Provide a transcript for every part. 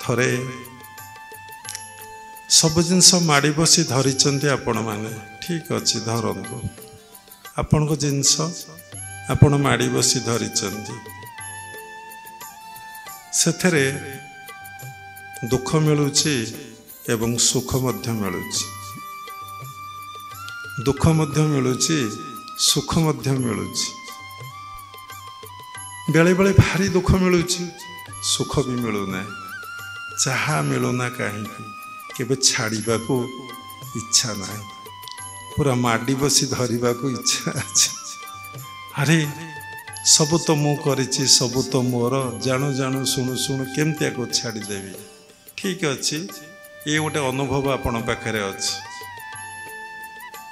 ଥରେ ସବୁ ଜିନିଷ ମାଡ଼ି ବସି ଧରିଛନ୍ତି ଆପଣ ମାନେ, ଠିକ୍ ଅଛି ଧରନ୍ତୁ। ଆପଣଙ୍କ ଜିନିଷ ଆପଣ ମାଡ଼ି ବସି ଧରିଛନ୍ତି, ସେଥିରେ ଦୁଃଖ ମିଳୁଛି ଏବଂ ସୁଖ ମଧ୍ୟ ମିଳୁଛି। ଦୁଃଖ ମଧ୍ୟ ମିଳୁଛି, ସୁଖ ମଧ୍ୟ ମିଳୁଛି। ବେଳେବେଳେ ଭାରି ଦୁଃଖ ମିଳୁଛି, ସୁଖ ବି ମିଳୁନାହିଁ। ଯାହା ମିଳୁନା କାହିଁକି କେବେ ଛାଡ଼ିବାକୁ ଇଚ୍ଛା ନାହିଁ, ପୁରା ମାଡ଼ି ବସି ଧରିବାକୁ ଇଚ୍ଛା ଅଛି। ଆରେ ସବୁ ତ ମୁଁ କରିଛି, ସବୁ ତ ମୋର, ଜାଣୁ ଜାଣୁ ଶୁଣୁ ଶୁଣୁ କେମିତି ଆକୁ ଛାଡ଼ିଦେବି। ଠିକ୍ ଅଛି, ଇଏ ଗୋଟେ ଅନୁଭବ ଆପଣ ପାଖରେ ଅଛି।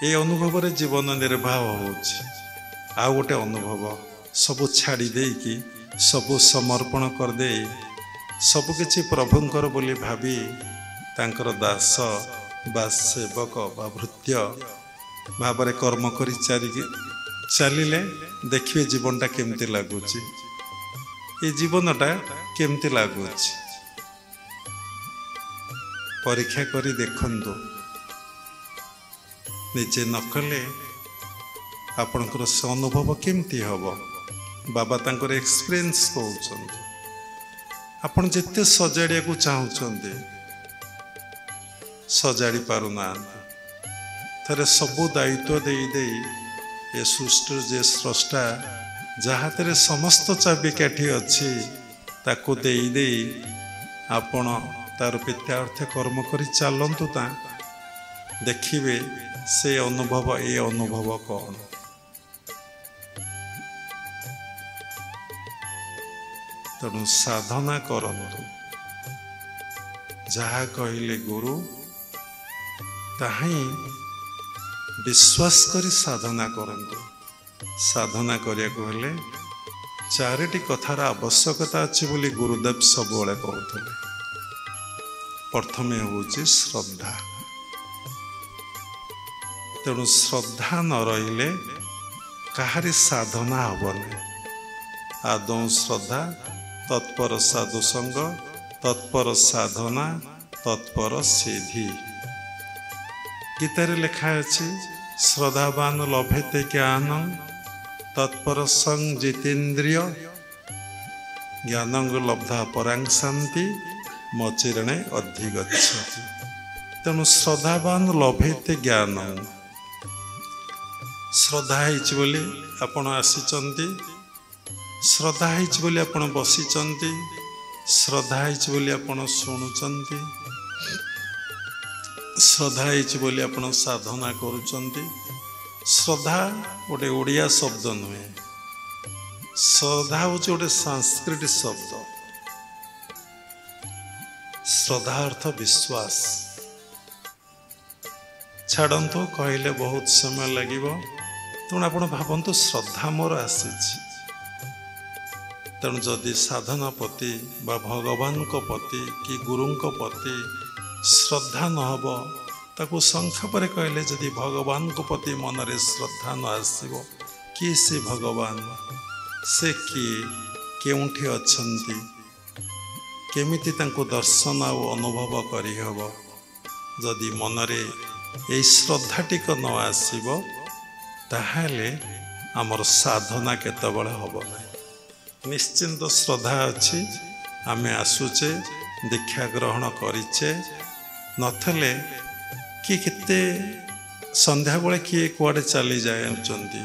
ଏ ଅନୁଭବରେ ଜୀବନ ନିର୍ବାହ ହେଉଛି। ଆଉ ଗୋଟେ ଅନୁଭବ, ସବୁ ଛାଡ଼ି ଦେଇକି, ସବୁ ସମର୍ପଣ କରିଦେଇ, ସବୁକିଛି ପ୍ରଭୁଙ୍କର ବୋଲି ଭାବି ତାଙ୍କର ଦାସ ବା ସେବକ ବା ଭୃତ୍ୟ ଭାବରେ କର୍ମ କରି ଚାଲିଲେ ଦେଖିବେ ଜୀବନଟା କେମିତି ଲାଗୁଛି। ଏ ଜୀବନଟା କେମିତି ଲାଗୁଛି ପରୀକ୍ଷା କରି ଦେଖନ୍ତୁ। ନିଜେ ନ କଲେ ଆପଣଙ୍କର ସେ ଅନୁଭବ କେମିତି ହେବ? ବାବା ତାଙ୍କର ଏକ୍ସପିରିଏନ୍ସ କହୁଛନ୍ତି। ଆପଣ ଯେତେ ସଜାଡ଼ିବାକୁ ଚାହୁଁଛନ୍ତି ସଜାଡ଼ି ପାରୁନାହାନ୍ତି। ଥରେ ସବୁ ଦାୟିତ୍ୱ ଦେଇ ଦେଇ ଏ ସୃଷ୍ଟିର ଯେ ସ୍ରଷ୍ଟା, ଯାହା ହାତରେ ସମସ୍ତ ଚାବିକାଠି ଅଛି, ତାକୁ ଦେଇ ଦେଇ ଆପଣ ତାର ପିତ୍ରାର୍ଥ କର୍ମ କରି ଚାଲନ୍ତୁ ତା, ଦେଖିବେ ସେ ଅନୁଭବ ଏ ଅନୁଭବ କ'ଣ। ତେଣୁ ସାଧନା କରନ୍ତୁ। ଯାହା କହିଲେ ଗୁରୁ ତାହା ହିଁ ବିଶ୍ୱାସ କରି ସାଧନା କରନ୍ତୁ। ସାଧନା କରିବାକୁ ହେଲେ ଚାରିଟି କଥାର ଆବଶ୍ୟକତା ଅଛି ବୋଲି ଗୁରୁଦେବ ସବୁବେଳେ କହୁଥିଲେ। ପ୍ରଥମେ ହେଉଛି ଶ୍ରଦ୍ଧା। ତେଣୁ ଶ୍ରଦ୍ଧା ନ ରହିଲେ କାହାରି ସାଧନା ହେବନି। ଆଦୌ ଶ୍ରଦ୍ଧା, ତତ୍ପର ସାଧୁ ସଙ୍ଗ, ତତ୍ପର ସାଧନା, ତତ୍ପର ସିଦ୍ଧି। ଗୀତାରେ ଲେଖା ଅଛି, ଶ୍ରଦ୍ଧାବାନ ଲଭେତେ ଜ୍ଞାନ, ତତ୍ପର ସଂ ଜିତେନ୍ଦ୍ରିୟ, ଜ୍ଞାନଂ ଲବ୍ଧା ପରାଂ ଶାନ୍ତି, ମଚିରଣେ ଅଧିଗଚ୍ଛତି। ତେଣୁ ଶ୍ରଦ୍ଧାବାନ ଲଭେତେ ଜ୍ଞାନ। ଶ୍ରଦ୍ଧା ହେଇଛି ବୋଲି ଆପଣ ଆସିଛନ୍ତି, ଶ୍ରଦ୍ଧା ହେଇଛି ବୋଲି ଆପଣ ବସିଛନ୍ତି, ଶ୍ରଦ୍ଧା ହେଇଛି ବୋଲି ଆପଣ ଶୁଣୁଛନ୍ତି, ଶ୍ରଦ୍ଧା ହେଇଛି ବୋଲି ଆପଣ ସାଧନା କରୁଛନ୍ତି। ଶ୍ରଦ୍ଧା ଗୋଟେ ଓଡ଼ିଆ ଶବ୍ଦ ନୁହେଁ, ଶ୍ରଦ୍ଧା ହେଉଛି ଗୋଟେ ସାଂସ୍କ୍ରିଟ ଶବ୍ଦ। ଶ୍ରଦ୍ଧା ଅର୍ଥ ବିଶ୍ୱାସ। ଛାଡ଼ନ୍ତୁ, କହିଲେ ବହୁତ ସମୟ ଲାଗିବ। ତେଣୁ ଆପଣ ଭାବନ୍ତୁ, ଶ୍ରଦ୍ଧା ମୋର ଆସିଛି। ତେଣୁ ଯଦି ସାଧନା ପ୍ରତି ବା ଭଗବାନଙ୍କ ପ୍ରତି କି ଗୁରୁଙ୍କ ପ୍ରତି ଶ୍ରଦ୍ଧା ନ ହେବ, ତାକୁ ସଂକ୍ଷେପରେ କହିଲେ, ଯଦି ଭଗବାନଙ୍କ ପ୍ରତି ମନରେ ଶ୍ରଦ୍ଧା ନ ଆସିବ, କିଏ ସେ ଭଗବାନ, ସେ କିଏ, କେଉଁଠି ଅଛନ୍ତି, କେମିତି ତାଙ୍କୁ ଦର୍ଶନ ଆଉ ଅନୁଭବ କରିହେବ? ଯଦି ମନରେ ଏଇ ଶ୍ରଦ୍ଧାଟିକ ନ ଆସିବ, ତାହେଲେ ଆମର ସାଧନା କେତେବେଳେ ହେବ ନାହିଁ। ନିଶ୍ଚିନ୍ତ ଶ୍ରଦ୍ଧା ଅଛି, ଆମେ ଆସୁଛେ, ଦୀକ୍ଷା ଗ୍ରହଣ କରିଛେ, ନଥିଲେ କିଏ କେତେ ସନ୍ଧ୍ୟାବେଳେ କିଏ କୁଆଡ଼େ ଚାଲି ଯାଉଛନ୍ତି,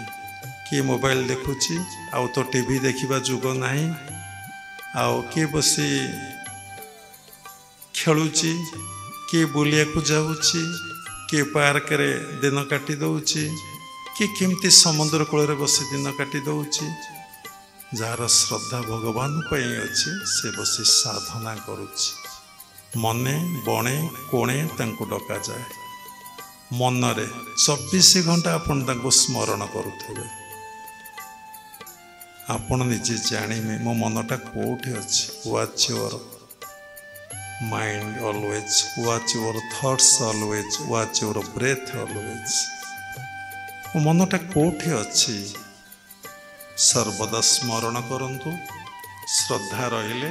କିଏ ମୋବାଇଲ ଦେଖୁଛି, ଆଉ ତ ଟିଭି ଦେଖିବା ଯୁଗ ନାହିଁ, ଆଉ କିଏ ବସି ଖେଳୁଛି, କିଏ ବୁଲିବାକୁ ଯାଉଛି, କିଏ ପାର୍କରେ ଦିନ କାଟି ଦେଉଛି, କିଏ କେମିତି ସମୁଦ୍ର କୂଳରେ ବସି ଦିନ କାଟି ଦେଉଛି। ଯାହାର ଶ୍ରଦ୍ଧା ଭଗବାନ ପାଇଁ ଅଛି, ସେ ବସି ସାଧନା କରୁଛି। ମନେ ବଣେ କୋଣେ ତାଙ୍କୁ ଡକାଯାଏ। ମନରେ 24 ଘଣ୍ଟା ଆପଣ ତାଙ୍କୁ ସ୍ମରଣ କରୁଥିବେ। ଆପଣ ନିଜେ ଜାଣିବେ ମୋ ମନଟା କେଉଁଠି ଅଛି। Watch your mind always, watch your thoughts always, watch your breath always. ମୋ ମନଟା କେଉଁଠି ଅଛି ସର୍ବଦା ସ୍ମରଣ କରନ୍ତୁ। ଶ୍ରଦ୍ଧା ରହିଲେ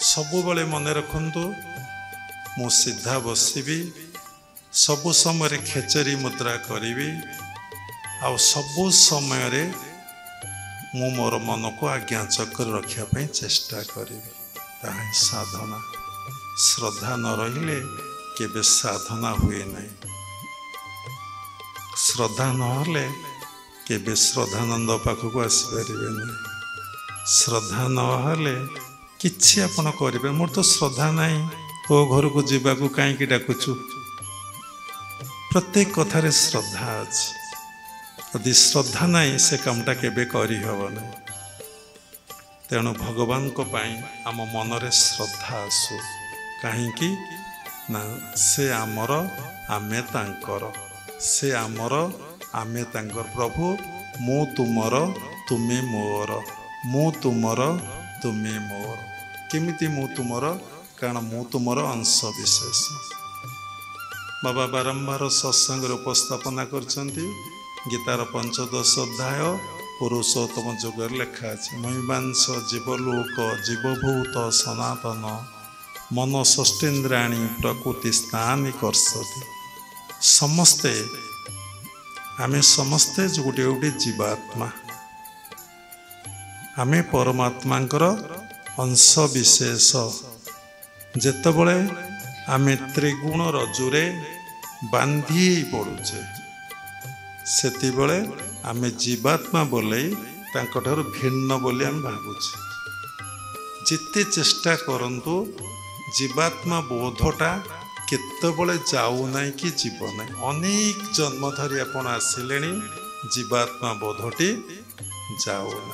ସବୁବେଳେ ମନେ ରଖନ୍ତୁ ମୁଁ ସିଧା ବସିବି, ସବୁ ସମୟରେ ଖେଚରୀ ମୁଦ୍ରା କରିବି, ଆଉ ସବୁ ସମୟରେ ମୁଁ ମୋର ମନକୁ ଆଜ୍ଞା ଚକ୍ର ରଖିବା ପାଇଁ ଚେଷ୍ଟା କରିବି। ତାହା ହିଁ ସାଧନା। ଶ୍ରଦ୍ଧା ନ ରହିଲେ କେବେ ସାଧନା ହୁଏ ନାହିଁ। ଶ୍ରଦ୍ଧା ନହେଲେ କେବେ ଶ୍ରଦ୍ଧାନନ୍ଦ ପାଖକୁ ଆସିପାରିବେ ନାହିଁ। ଶ୍ରଦ୍ଧା ନହେଲେ କିଛି ଆପଣ କରିବେ। ମୋର ତ ଶ୍ରଦ୍ଧା ନାହିଁ, ତୋ ଘରକୁ ଯିବାକୁ କାହିଁକି ଡାକୁଛୁ? ପ୍ରତ୍ୟେକ କଥାରେ ଶ୍ରଦ୍ଧା ଅଛି। ଯଦି ଶ୍ରଦ୍ଧା ନାହିଁ ସେ କାମଟା କେବେ କରିହେବ ନାହିଁ। ତେଣୁ ଭଗବାନଙ୍କ ପାଇଁ ଆମ ମନରେ ଶ୍ରଦ୍ଧା ଆସୁ। କାହିଁକି ନା ସେ ଆମର, ଆମେ ତାଙ୍କର। ସେ ଆମର, ଆମେ ତାଙ୍କର। ପ୍ରଭୁ ମୁଁ ତୁମର, ତୁମେ ମୋର। ମୁଁ ତୁମର, ତୁମେ ମୋର। କେମିତି ମୁଁ ତୁମର? କାରଣ ମୁଁ ତୁମର ଅଂଶ ବିଶେଷ। ବାବା ବାରମ୍ବାର ସତ୍ସଙ୍ଗରେ ଉପସ୍ଥାପନା କରିଛନ୍ତି। ଗୀତାର 15 ଅଧ୍ୟାୟ ପୁରୁଷୋତ୍ତମ ଯୁଗରେ ଲେଖା ଅଛି, ମହିମାଂସ ଜୀବଲୋକ ଜୀବଭୂତ ସନାତନ ମନ ଷଷ୍ଠେନ୍ଦ୍ରାଣୀ ପ୍ରକୃତି ସ୍ଥାନି କର୍ଷତି। ଆମେ ସମସ୍ତେ ଗୋଟେ ଗୋଟେ ଜୀବାତ୍ମା। ଆମେ ପରମାତ୍ମାଙ୍କର ଅଂଶ ବିଶେଷ। ଯେତେବେଳେ ଆମେ ତ୍ରିଗୁଣ ରଜ୍ଜୁରେ ବାନ୍ଧି ପଡ଼ୁଛେ ସେତେବେଳେ ଆମେ ଜୀବାତ୍ମା ବୋଲି ତାଙ୍କଠାରୁ ଭିନ୍ନ ବୋଲି ଆମେ ଭାବୁଛେ। ଯେତେ ଚେଷ୍ଟା କରନ୍ତୁ ଜୀବାତ୍ମା ବୋଧଟା କେତେବେଳେ ଯାଉନାହିଁ କି ଯିବ ନାହିଁ। ଅନେକ ଜନ୍ମ ଧରି ଆପଣ ଆସିଲେଣି, ଜୀବାତ୍ମା ବୋଧଟି ଯାଉନାହିଁ।